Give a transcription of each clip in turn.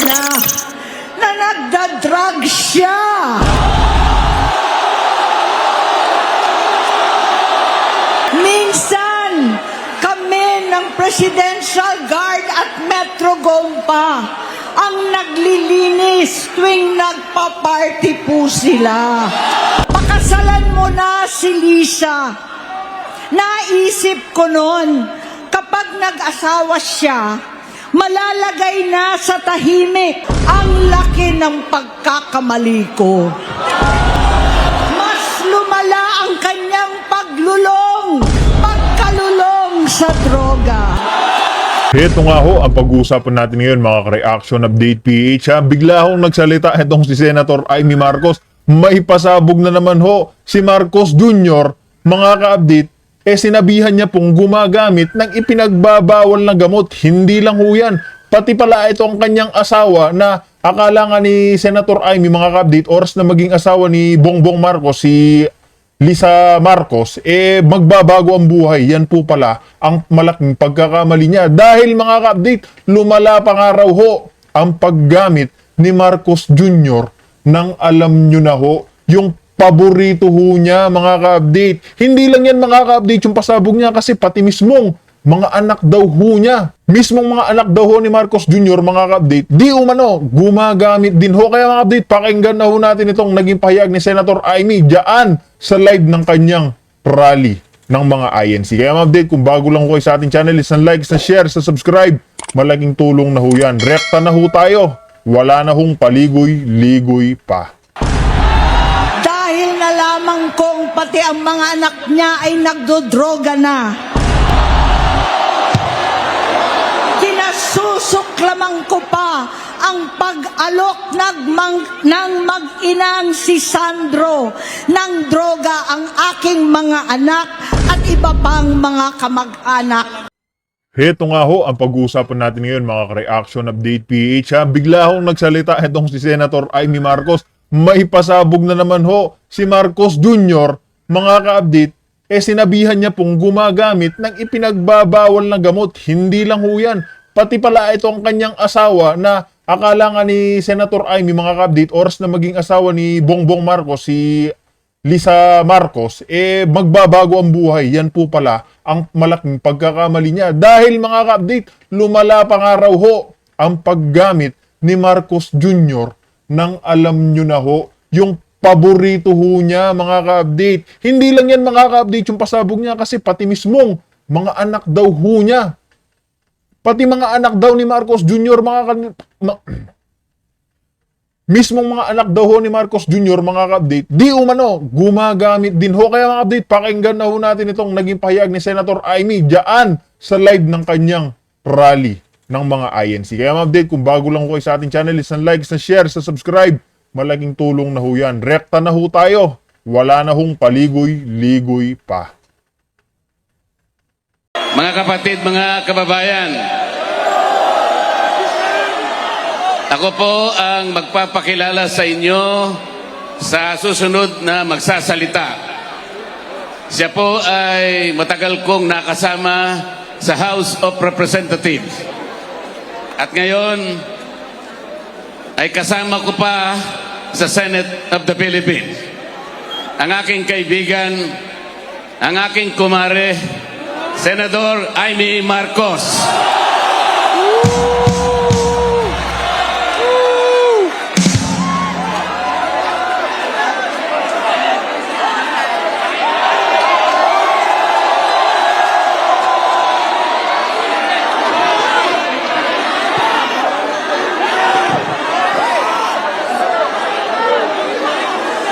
na nagda-drug siya. Minsan, kami ng Presidential Guard at Metro Gompa ang naglilinis tuwing nagpa-party po sila. Pakasalan mo na si Lisa. Naisip ko noon, kapag nag-asawa siya, malalagay na sa tahimik ang laki ng pagkakamali ko. Mas lumala ang kanyang pagkalulong sa droga. Ito nga ho ang pag-uusapan natin ngayon mga ka-reaction update PH ha. Bigla hong nagsalita itong si Senator Amy Marcos. May pasabog na naman ho si Marcos Jr. mga ka-update. Sinabihan niya pong gumagamit ng ipinagbabawal na gamot. Hindi lang ho yan. Pati pala itong kanyang asawa na akala nga ni Senator Amy mga ka-update, oras na maging asawa ni Bongbong Marcos, si Lisa Marcos, magbabago ang buhay. Yan po pala ang malaking pagkakamali niya. Dahil mga ka-update, lumala pa nga raw ho ang paggamit ni Marcos Jr. ng alam nyo na ho, yung paborito ho niya mga ka-update. Hindi lang yan mga ka-update yung pasabog niya kasi pati mismong mga anak daw ho niya. Mismong mga anak daw ho ni Marcos Jr. mga ka-update, di umano, gumagamit din ho. Kaya mga update, pakinggan na ho natin itong naging pahayag ni Senator Amy dyan sa live ng kanyang rally ng mga INC. Kaya mga update, kung bago lang ho kayo sa ating channel, isang like, isang share, isang subscribe. Malaking tulong na ho yan. Rekta na ho tayo. Wala na hong paligoy-ligoy pa. Dahil nalaman kong pati ang mga anak niya ay nagdodroga na. Kinasusuklaman ko pa ang pag-alok ng mag-inang si Sandro ng droga ang aking mga anak at iba pang mga kamag-anak. Heto nga ho ang pag-uusapan natin ngayon mga ka-reaction update PH ha. Bigla hong nagsalita itong si Senator Amy Marcos. May pasabog na naman ho si Marcos Jr. mga ka-update. Sinabihan niya pong gumagamit ng ipinagbabawal na gamot. Hindi lang ho yan. Pati pala itong kanyang asawa na akala nga ni Senator Amy mga ka-update, oras na maging asawa ni Bongbong Marcos, si Lisa Marcos, magbabago ang buhay. Yan po pala ang malaking pagkakamali niya. Dahil mga ka-update, lumala pa nga raw ho ang paggamit ni Marcos Jr. ng alam nyo na ho, yung paborito ho niya mga ka-update. Hindi lang yan mga ka-update yung pasabog niya kasi pati mismong mga anak daw ho niya. Pati mga anak daw ni Marcos Jr. Mismong mga anak daw ho ni Marcos Jr. mga ka-update, di umano, gumagamit din ho. Kaya mga update, pakinggan na ho natin itong naging pahayag ni Senator Amy dyan sa live ng kanyang rally ng mga INC. Kaya mga update, kung bago lang ho kayo sa ating channel, isang like, isang share, isang subscribe. Malaking tulong na ho yan. Rekta na ho tayo. Wala na hong paligoy-ligoy pa. Mga kapatid, mga kababayan, ako po ang magpapakilala sa inyo sa susunod na magsasalita. Siya po ay matagal kong nakasama sa House of Representatives. At ngayon ay kasama ko pa sa Senate of the Philippines. Ang aking kaibigan, ang aking kumare, Senador Amy Marcos.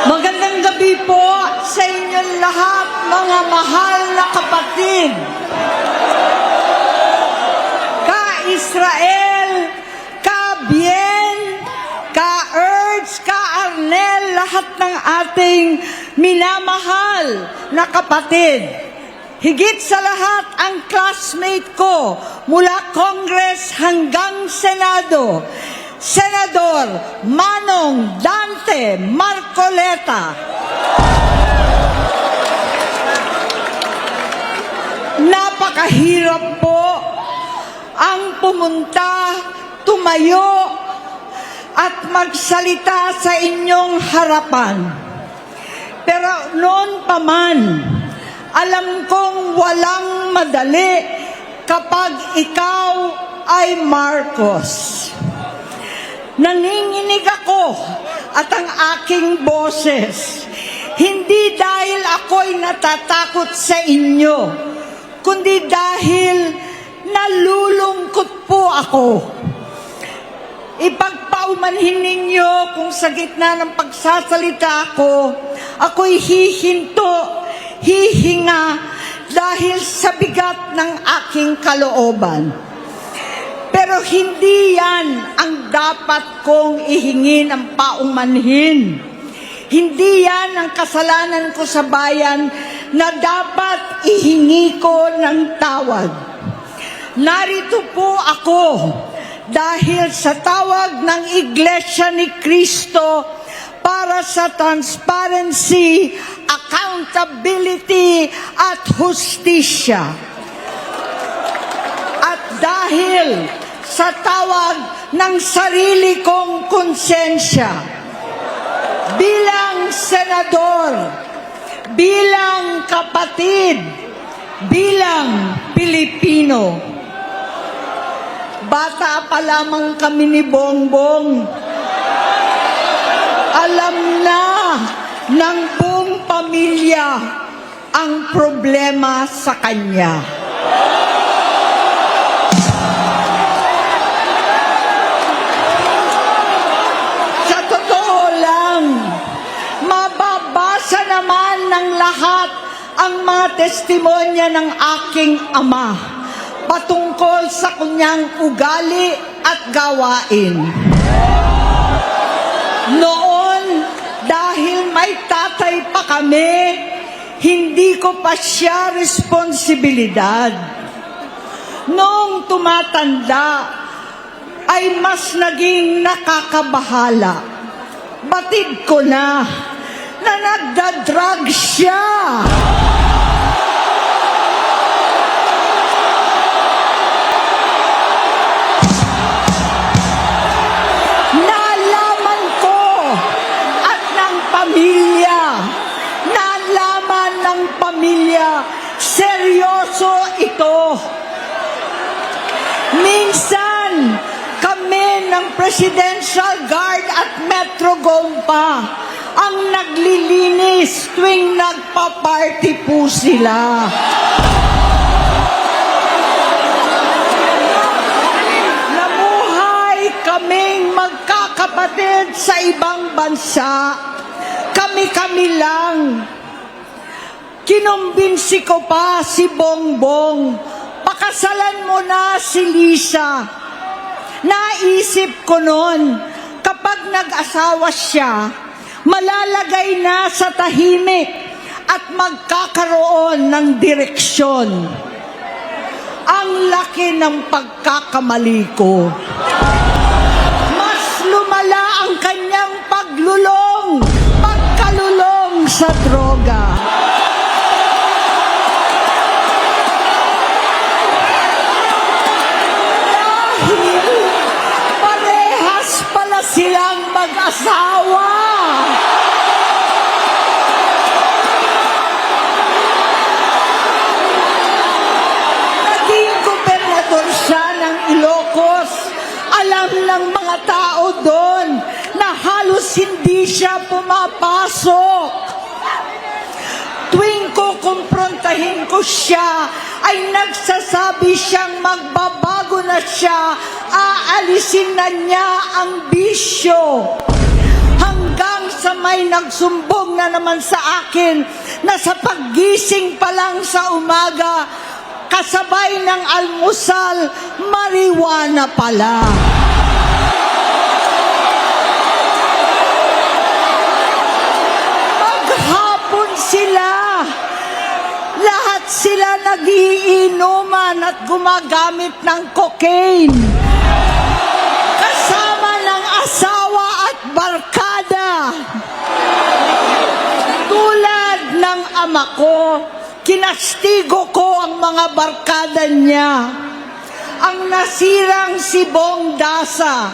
Magandang gabi po sa inyong lahat, mga mahal na kapatid. Ka-Israel, ka-Bien, ka-Erds, ka-Arnel, lahat ng ating minamahal na kapatid. Higit sa lahat ang classmate ko mula Congress hanggang Senado, Senador Manong Dante Marcoleta. Napakahirap po ang pumunta, tumayo at magsalita sa inyong harapan. Pero noon pa man, alam kong walang madali kapag ikaw ay Marcos. Nanginginig ako at ang aking boses, hindi dahil ako'y natatakot sa inyo, kundi dahil nalulungkot po ako. Ipagpaumanhin ninyo kung sa gitna ng pagsasalita ako, ako'y hihinga dahil sa bigat ng aking kalooban. Pero hindi yan ang dapat kong ihingi ng paumanhin. Hindi yan ang kasalanan ko sa bayan na dapat ihingi ko ng tawad. Narito po ako dahil sa tawag ng Iglesia ni Cristo para sa transparency, accountability at hustisya. At dahil sa tawag ng sarili kong konsensya, bilang senador, bilang kapatid, bilang Pilipino. Bata pa lamang kami ni Bongbong, alam na ng buong pamilya ang problema sa kanya. Sa totoo lang, mababasa naman ng lahat ang mga testimonya ng aking ama patungkol sa kanyang ugali at gawain. Noon, dahil may tatay pa kami, hindi ko pa siya responsibilidad. Noong tumatanda, ay mas naging nakakabahala. Batid ko na nagda-drug siya. Seryoso ito. Minsan, kami ng Presidential Guard at Metro Gompa ang naglilinis tuwing nagpa-party po sila. Namuhay kaming magkakapatid sa ibang bansa. Kami-kami lang. Kinumbinsi ko pa si Bongbong, pakasalan mo na si Lisa. Naisip ko noon, kapag nag-asawa siya, malalagay na sa tahimik at magkakaroon ng direksyon. Ang laki ng pagkakamali ko. Mas lumala ang kanyang pagkalulong sa droga. Silang mag-asawa. Naging gobernador siya ng Ilocos. Alam ng mga tao doon na halos hindi siya pumapasok. Tuwing kukumprontahin ko siya, ay nagsasabi siyang magbabago na siya, aalisin na niya ang bisyo. Hanggang sa may nagsumbong na naman sa akin na sa paggising pa lang sa umaga, kasabay ng almusal, marijuana pala. Maghapon sila. Lahat sila nagiinuman at gumagamit ng cocaine. Kasama ng asawa at barkada. Tulad ng ama ko, kinastigo ko ang mga barkada niya. Ang nasirang si Bong Dasa,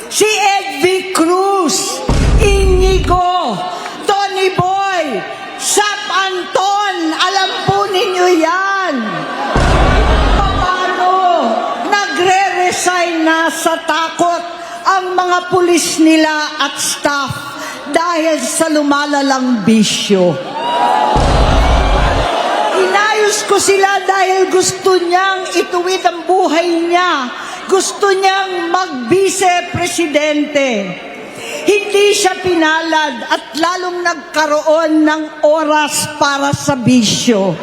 si Edvi Cruz, Inigo, Tony Boy, Sap Anton, alam po ninyo yan. Paano nagre-resign na sa takot ang mga pulis nila at staff dahil sa lumalalang bisyo? Inayos ko sila dahil gusto niyang ituwid ang buhay niya. Gusto niyang mag-vice-presidente. Hindi siya pinalad at lalong nagkaroon ng oras para sa bisyo.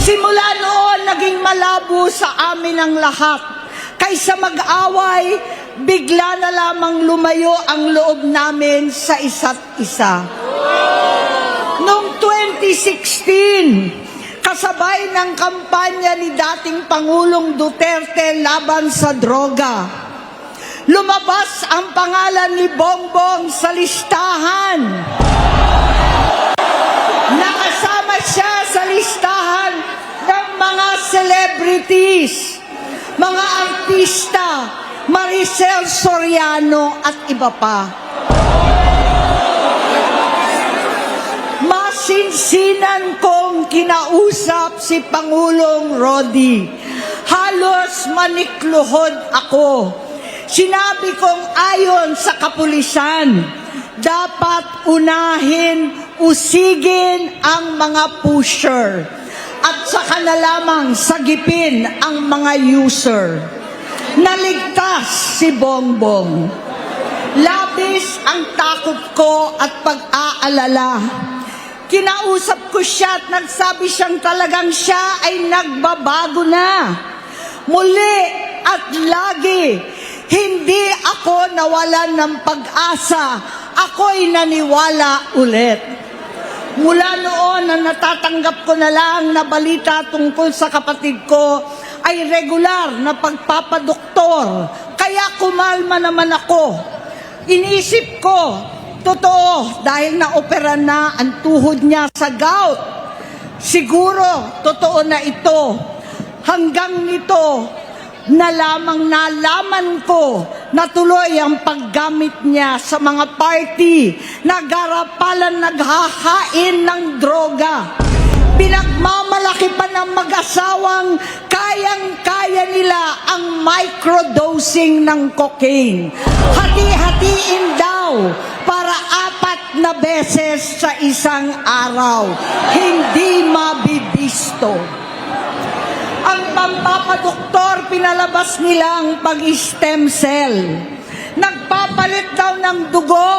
Simula noon, naging malabo sa amin ang lahat. Kaysa mag-away, bigla na lamang lumayo ang loob namin sa isa't isa. Noong 2016, kasabay ng kampanya ni dating Pangulong Duterte laban sa droga, lumabas ang pangalan ni Bongbong sa listahan. Nakasama siya sa listahan ng mga celebrities, mga artista, Maricel Soriano at iba pa. Masinsinan kong kinausap si Pangulong Rodi. Halos manikluhod ako. Sinabi kong ayon sa kapulisan, dapat unahin, usigin ang mga pusher at saka na lamang sagipin ang mga user. Naligtas si Bongbong. Labis ang takot ko at pag-aalala. Kinausap ko siya at nagsabi siyang talagang siya ay nagbabago na. Muli at lagi, hindi ako nawalan ng pag-asa. Ako'y naniwala ulit. Mula noon na natatanggap ko na lang na balita tungkol sa kapatid ko ay regular na pagpapadoktor. Kaya kumalma naman ako. Inisip ko, totoo, dahil naopera na ang tuhod niya sa gout. Siguro, totoo na ito. Hanggang nito, nalaman ko na tuloy ang paggamit niya sa mga party na garapalan naghahain ng droga. Pinagmamalaki pa ng mag-asawang kayang-kaya nila ang microdosing ng cocaine. Hati-hatiin daw para 4 na beses sa isang araw. Hindi mabibisto. Ang pampapadoktor, pinalabas nilang pag-stem cell. Nagpapalit daw ng dugo,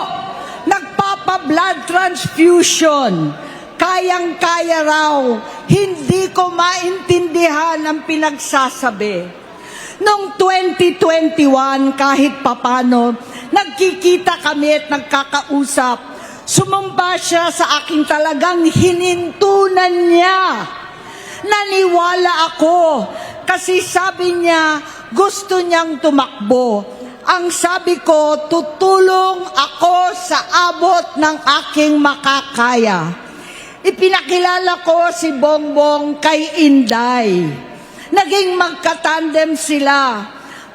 nagpapa-blood transfusion. Kayang-kaya raw, hindi ko maintindihan ang pinagsasabi. Noong 2021, kahit papano, nagkikita kami at nagkakausap. Sumamba siya sa aking talagang hinintunan niya. Naniwala ako kasi sabi niya gusto niyang tumakbo. Ang sabi ko, tutulong ako sa abot ng aking makakaya. Ipinakilala ko si Bongbong kay Inday. Naging magkatandem sila.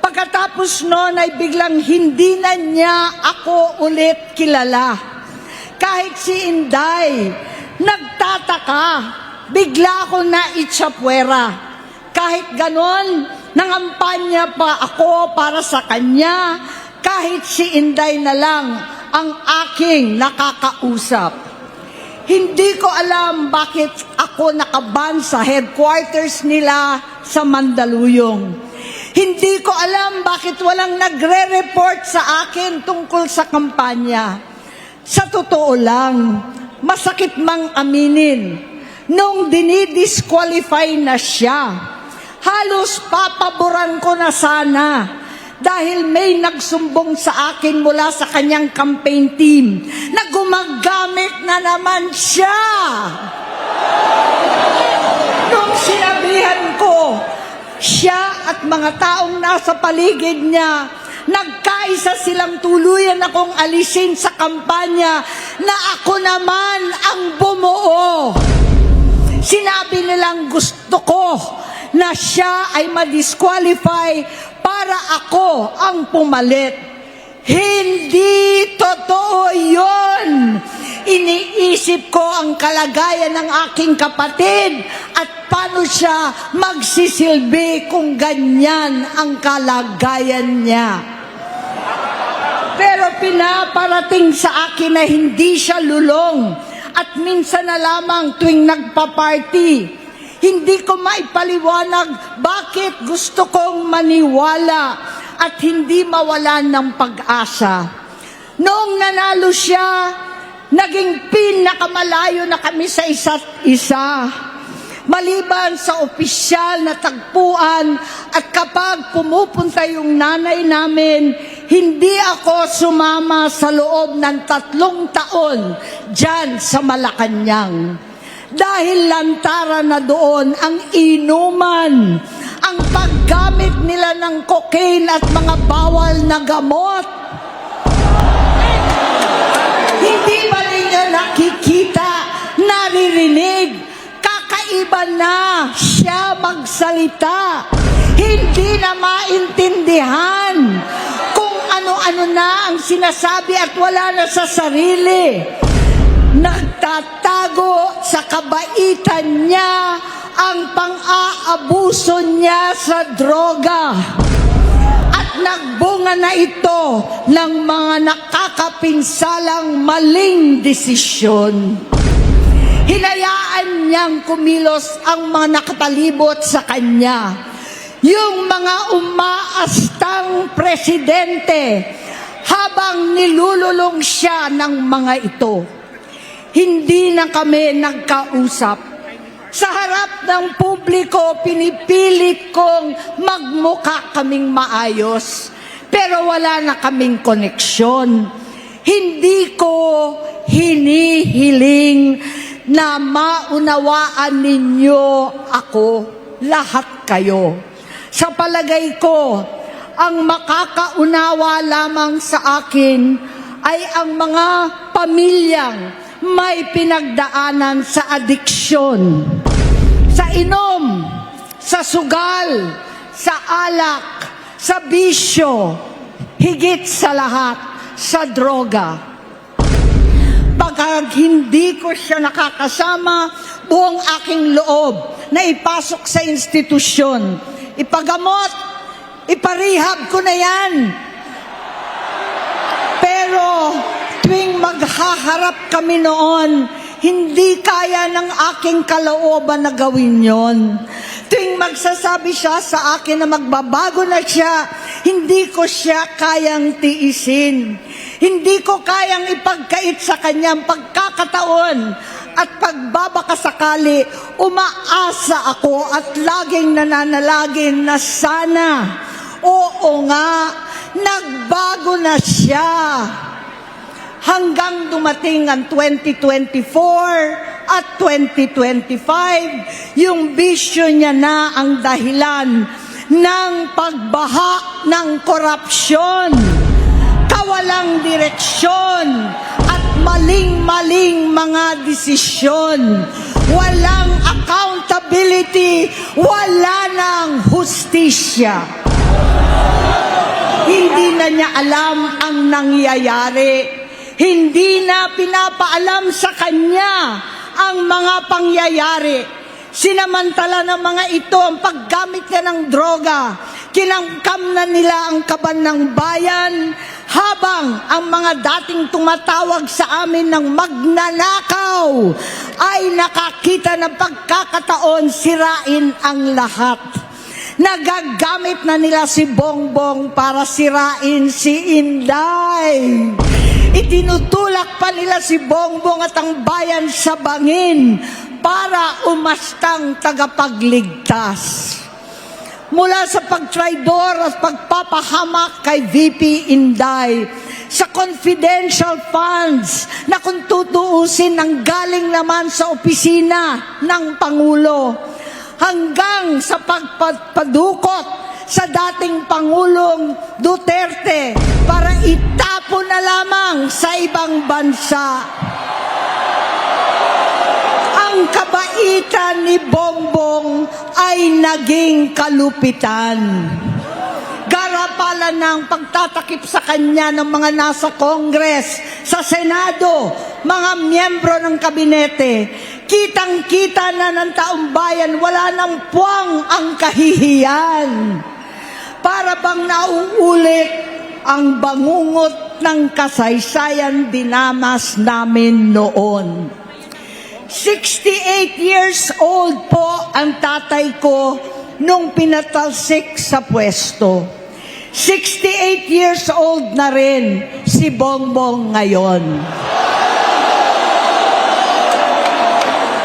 Pagkatapos noon ay biglang hindi na niya ako ulit kilala. Kahit si Inday, nagtataka. Bigla ko na itsapwera. Kahit ganon, nangampanya pa ako para sa kanya. Kahit si Inday na lang ang aking nakakausap. Hindi ko alam bakit ako nakaban sa headquarters nila sa Mandaluyong. Hindi ko alam bakit walang nagre-report sa akin tungkol sa kampanya. Sa totoo lang, masakit mang aminin, nung dinidisqualify na siya, halos papaboran ko na sana dahil may nagsumbong sa akin mula sa kanyang campaign team na gumagamit na naman siya. Nung sinabihan ko, siya at mga taong nasa paligid niya, nagkaisa silang tuluyan akong alisin sa kampanya na ako naman ang bumuo. Sinabi nilang gusto ko na siya ay ma-disqualify para ako ang pumalit. Hindi totoo yun. Iniisip ko ang kalagayan ng aking kapatid at paano siya magsisilbi kung ganyan ang kalagayan niya. Pero pinaparating sa akin na hindi siya lulong at minsan na lamang tuwing nagpa-party. Hindi ko maipaliwanag bakit gusto kong maniwala at hindi mawalan ng pag-asa. Noong nanalo siya, naging pinakamalayo na kami sa isa't isa. Maliban sa opisyal na tagpuan at kapag pumupunta yung nanay namin, hindi ako sumama sa loob ng 3 taon dyan sa Malacanang. Dahil lantara na doon ang inuman, ang paggamit nila ng cocaine at mga bawal na gamot. Hindi ba ninyo nakikita, naririnig? Kakaiba na siya magsalita. Hindi na maintindihan kung ano-ano na ang sinasabi at wala na sa sarili. Nagtatago sa kabaitan niya ang pang-aabuso niya sa droga. At nagbunga na ito ng mga nakakapinsalang maling desisyon. Hinayaan niyang kumilos ang mga nakapalibot sa kanya. Yung mga umaastang presidente habang nilululong siya ng mga ito. Hindi na kami nagkausap. Sa harap ng publiko, pinipilit kong magmukha kaming maayos. Pero wala na kaming koneksyon. Hindi ko hinihiling na maunawaan ninyo ako, lahat kayo. Sa palagay ko, ang makakaunawa lamang sa akin ay ang mga pamilyang may pinagdaanan sa adiksyon, sa inom, sa sugal, sa alak, sa bisyo, higit sa lahat, sa droga. Pagka hindi ko siya nakakasama, buong aking loob na ipasok sa institusyon, ipagamot, iparehab ko na yan. Pero tuwing maghaharap kami noon, hindi kaya ng aking kalooban na gawin yon. Tuwing magsasabi siya sa akin na magbabago na siya, hindi ko siya kayang tiisin. Hindi ko kayang ipagkait sa kanyang pagkakataon at pagbabakasakali, umaasa ako at laging nananalangin na sana, oo nga, nagbago na siya. Hanggang dumating ang 2024 at 2025, yung bisyo niya na ang dahilan ng pagbaha ng korupsyon, kawalang direksyon at maling-maling mga desisyon. Walang accountability, wala nang hustisya. Hindi na niya alam ang nangyayari. Hindi na pinapaalam sa kanya ang mga pangyayari. Sinamantala ng mga ito ang paggamit niya ng droga. Kinangkam na nila ang kaban ng bayan habang ang mga dating tumatawag sa amin ng magnanakaw ay nakakita ng pagkakataon sirain ang lahat. Nagagamit na nila si Bongbong para sirain si Inday. Itinutulak pa nila si Bongbong at ang bayan sa bangin para umastang tagapagligtas. Mula sa pagtraidor at pagpapahamak kay VP Inday, sa confidential funds na kung tutuusin ang galing naman sa opisina ng Pangulo, hanggang sa pagpadukot sa dating Pangulong Duterte para itapon na lamang sa ibang bansa. Ang kabaitan ni Bongbong ay naging kalupitan. Garapal pag-aaralan ng pagtatakip sa kanya ng mga nasa Congress, sa Senado, mga miyembro ng kabinete. Kitang-kita na ng taong bayan, wala nang puwang ang kahihiyan. Para bang nauulit ang bangungot ng kasaysayan dinamas namin noon. 68 years old po ang tatay ko nung pinatalsik sa pwesto. 68 years old na rin si Bongbong ngayon.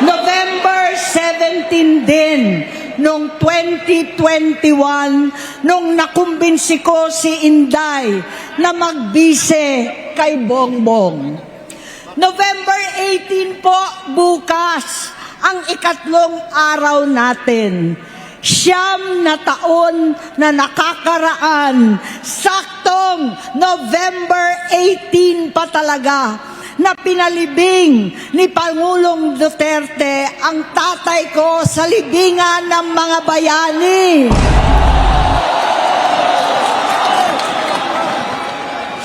November 17 din, noong 2021, nung nakumbinsi ko si Inday na magbise kay Bongbong. November 18 po, bukas, ang ikatlong araw natin. 9 na taon na nakakaraan, saktong November 18 pa talaga, na pinalibing ni Pangulong Duterte ang tatay ko sa libingan ng mga bayani.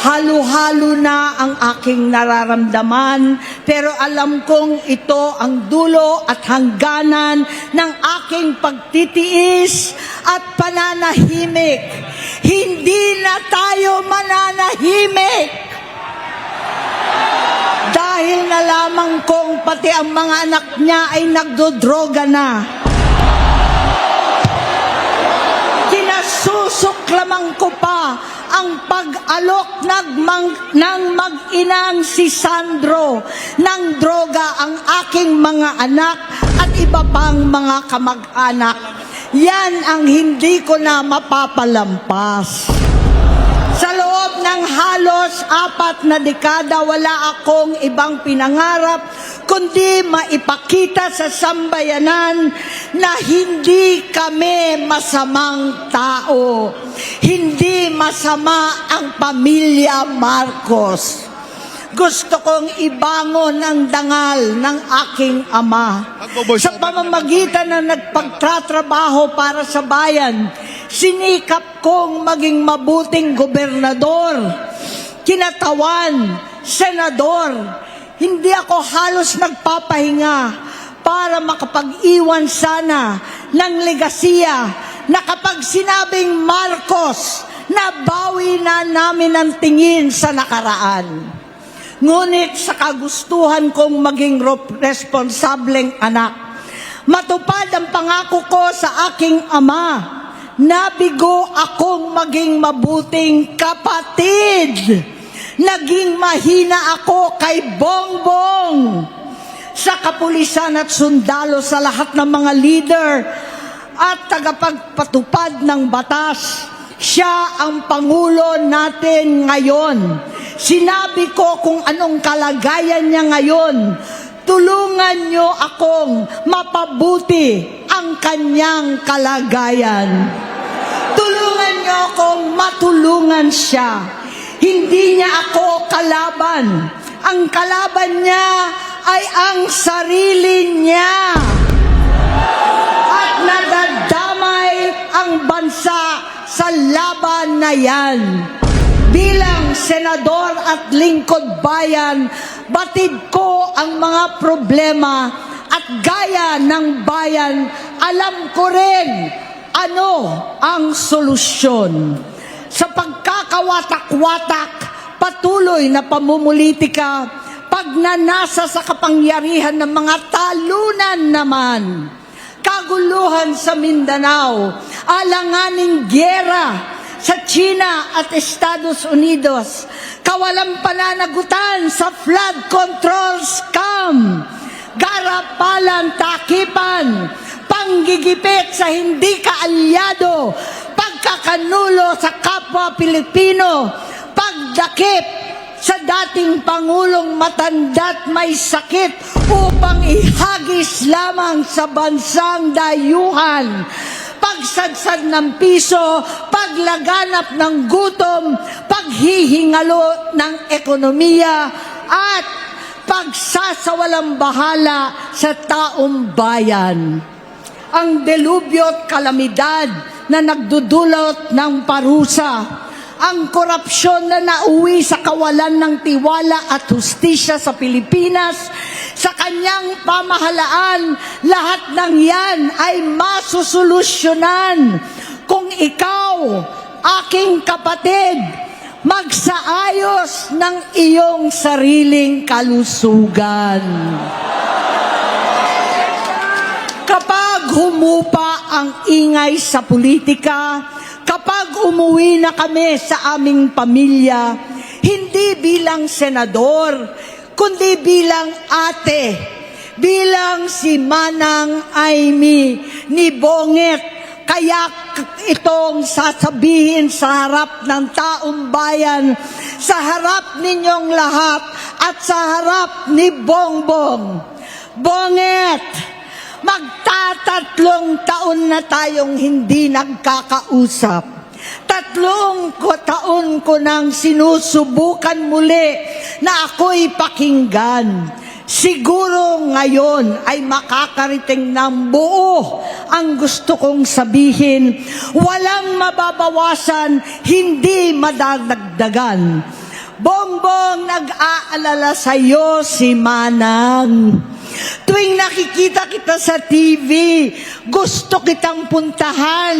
Halo-halo na ang aking nararamdaman, pero alam kong ito ang dulo at hangganan ng aking pagtitiis at pananahimik. Hindi na tayo mananahimik. Dahil nalaman kong pati ang mga anak niya ay nagdodroga na. Kinasusuklaman ko pa ang pag-alok ng mag-inang si Sandro ng droga ang aking mga anak at iba pang mga kamag-anak. Yan ang hindi ko na mapapalampas. Sa loob ng halos 4 na dekada, wala akong ibang pinangarap kundi maipakita sa sambayanan na hindi kami masamang tao. Hindi masama ang pamilya Marcos. Gusto kong ibangon ang dangal ng aking ama. Sa pamamagitan ng nagpagtatrabaho para sa bayan, sinikap kong maging mabuting gobernador, kinatawan, senador. Hindi ako halos nagpapahinga para makapag-iwan sana ng legasiya na kapag sinabing Marcos, nabawi na namin ang tingin sa nakaraan. Ngunit sa kagustuhan kong maging responsableng anak, matupad ang pangako ko sa aking ama, nabigo akong maging mabuting kapatid. Naging mahina ako kay Bongbong. Sa kapulisan at sundalo, sa lahat ng mga leader at tagapagpatupad ng batas, siya ang Pangulo natin ngayon. Sinabi ko kung anong kalagayan niya ngayon. Tulungan niyo akong mapabuti ang kanyang kalagayan. Tulungan niyo akong matulungan siya. Hindi niya ako kalaban. Ang kalaban niya ay ang sarili niya. At nadadamay ang bansa sa laban na yan. Bilang senador at lingkod bayan, batid ko ang mga problema at gaya ng bayan, alam ko rin ano ang solusyon. Sa pagkakawatak-watak, patuloy na pamumulitika, pagnanasa sa kapangyarihan ng mga talunan naman, kaguluhan sa Mindanao, alanganing gyera sa China at Estados Unidos, kawalang pananagutan sa flood control scam, garapalan takipan, panggigipit sa hindi kaalyado, pagkakanulo sa kapwa Pilipino, pagdakip sa dating Pangulong matanda't may sakit upang ihagis lamang sa bansang dayuhan, pagsadsad ng piso, paglaganap ng gutom, paghihingalo ng ekonomiya, at pagsasawalang bahala sa taong bayan. Ang delubyo at kalamidad na nagdudulot ng parusa, ang korupsyon na nauwi sa kawalan ng tiwala at hustisya sa Pilipinas, sa kanyang pamahalaan, lahat ng yan ay masusolusyonan kung ikaw, aking kapatid, magsaayos ng iyong sariling kalusugan. Kapag humupa ang ingay sa politika, kapag umuwi na kami sa aming pamilya, hindi bilang senador, kundi bilang ate, bilang si Manang Amy ni Bonget, kaya itong sasabihin sa harap ng taong bayan, sa harap ninyong lahat, at sa harap ni Bongbong. Bonget, magtatatlong taon na tayong hindi nagkakausap. 3 taon ko nang sinusubukan muli na ako'y pakinggan. Siguro ngayon ay makakariting ng buo ang gusto kong sabihin. Walang mababawasan, hindi madadagdagan. Bongbong, nag-aalala sa iyo si Manang. Tuwing nakikita kita sa TV, gusto kitang puntahan.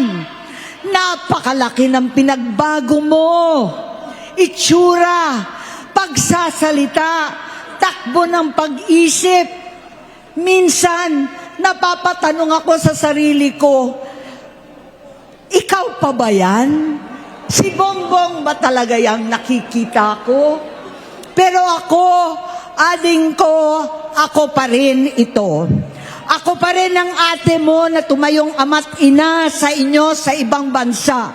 Napakalaki ng pinagbago mo. Itsura, pagsasalita, takbo ng pag-isip. Minsan, napapatanong ako sa sarili ko, ikaw pa ba yan? Si Bongbong ba talaga yung nakikita ko? Pero ako, ading ko, ako pa rin ito. Ako pa rin ang ate mo na tumayong ama't ina sa inyo sa ibang bansa.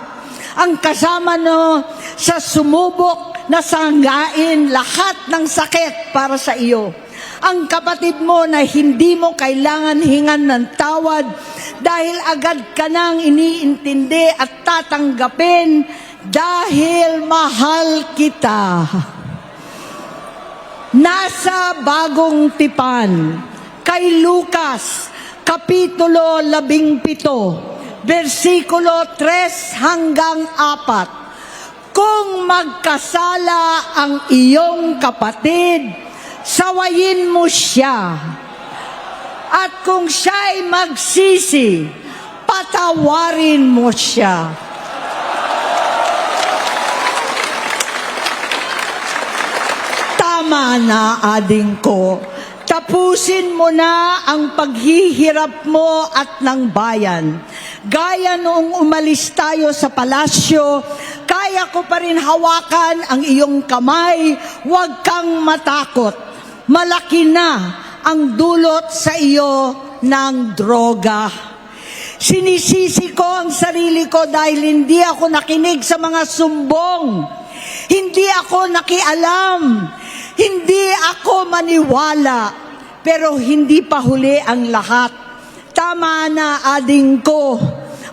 Ang kasama no sa sumubok na sanggain lahat ng sakit para sa iyo. Ang kapatid mo na hindi mo kailangan hingan ng tawad dahil agad ka nang iniintindi at tatanggapin dahil mahal kita. Nasa Bagong Tipan, kay Lucas, Kapitulo 17, versikulo 3 hanggang 4. Kung magkasala ang iyong kapatid, sawayin mo siya. At kung siya'y magsisi, patawarin mo siya. Tama na, ading ko. Tapusin mo na ang paghihirap mo at ng bayan. Gaya noong umalis tayo sa palasyo, kaya ko pa rin hawakan ang iyong kamay, huwag kang matakot. Malaki na ang dulot sa iyo ng droga. Sinisisi ko ang sarili ko dahil hindi ako nakinig sa mga sumbong. Hindi ako nakialam. Hindi ako maniwala, pero hindi pa huli ang lahat. Tama na, ading ko,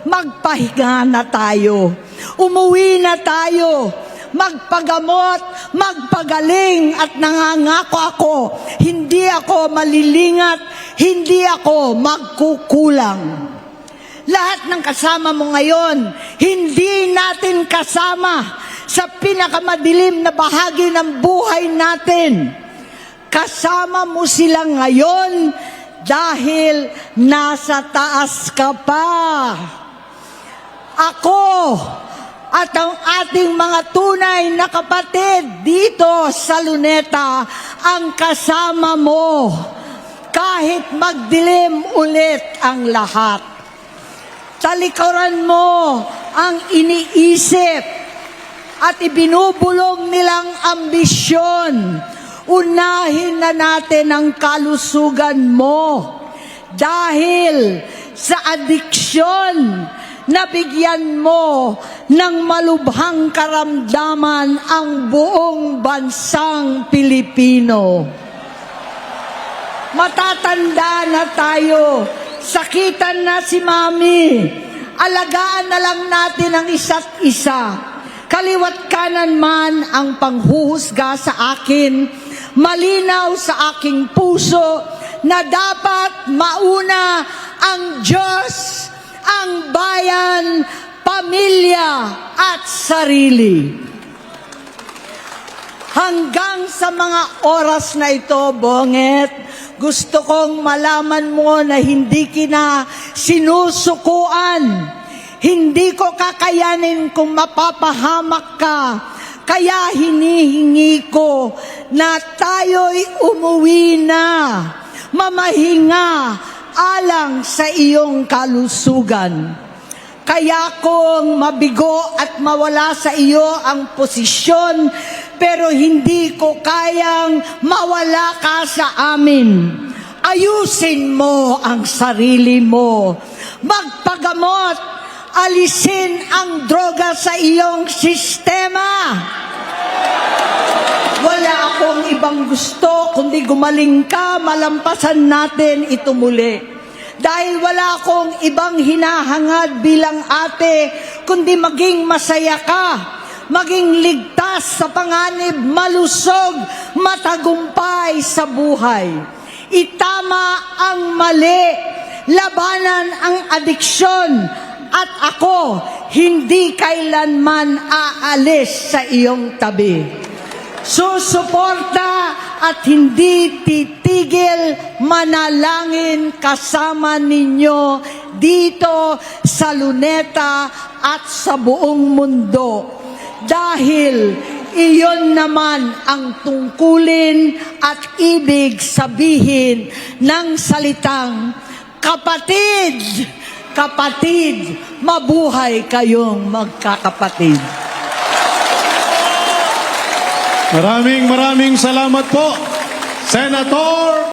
magpahinga na tayo. Umuwi na tayo, magpagamot, magpagaling at nangangako ako, hindi ako malilingat, hindi ako magkukulang. Lahat ng kasama mo ngayon, hindi natin kasama sa pinakamadilim na bahagi ng buhay natin. Kasama mo sila ngayon dahil nasa taas ka pa. Ako at ang ating mga tunay na kapatid dito sa Luneta ang kasama mo kahit magdilim ulit ang lahat. Talikuran mo ang iniisip at ibinubulong nilang ambisyon. Unahin na natin ang kalusugan mo dahil sa adiksyon nabigyan mo ng malubhang karamdaman ang buong bansang Pilipino. Matatanda na tayo, sakitan na si Mami, alagaan na lang natin ang isa't isa. Kaliwat kanan man ang panghuhusga sa akin, malinaw sa aking puso na dapat mauna ang Diyos, ang bayan, pamilya at sarili. Hanggang sa mga oras na ito, Bonget, gusto kong malaman mo na hindi kita sinusukuan. Hindi ko kakayanin kung mapapahamak ka. Kaya hinihingi ko na tayo'y umuwi na, mamahinga alang sa iyong kalusugan. Kaya kung mabigo at mawala sa iyo ang posisyon, pero hindi ko kayang mawala ka sa amin. Ayusin mo ang sarili mo. Magpagamot, alisin ang droga sa iyong sistema. Wala akong ibang gusto kundi gumaling ka, malampasan natin ito muli. Dahil wala akong ibang hinahangad bilang ate, kundi maging masaya ka, maging ligtas sa panganib, malusog, matagumpay sa buhay. Itama ang mali, labanan ang adiksyon, at ako hindi kailanman aalis sa iyong tabi. Susuporta at hindi titigil manalangin kasama ninyo dito sa Luneta at sa buong mundo. Dahil iyon naman ang tungkulin at ibig sabihin ng salitang kapatid, kapatid, mabuhay kayong magkakapatid. Maraming salamat po, Senator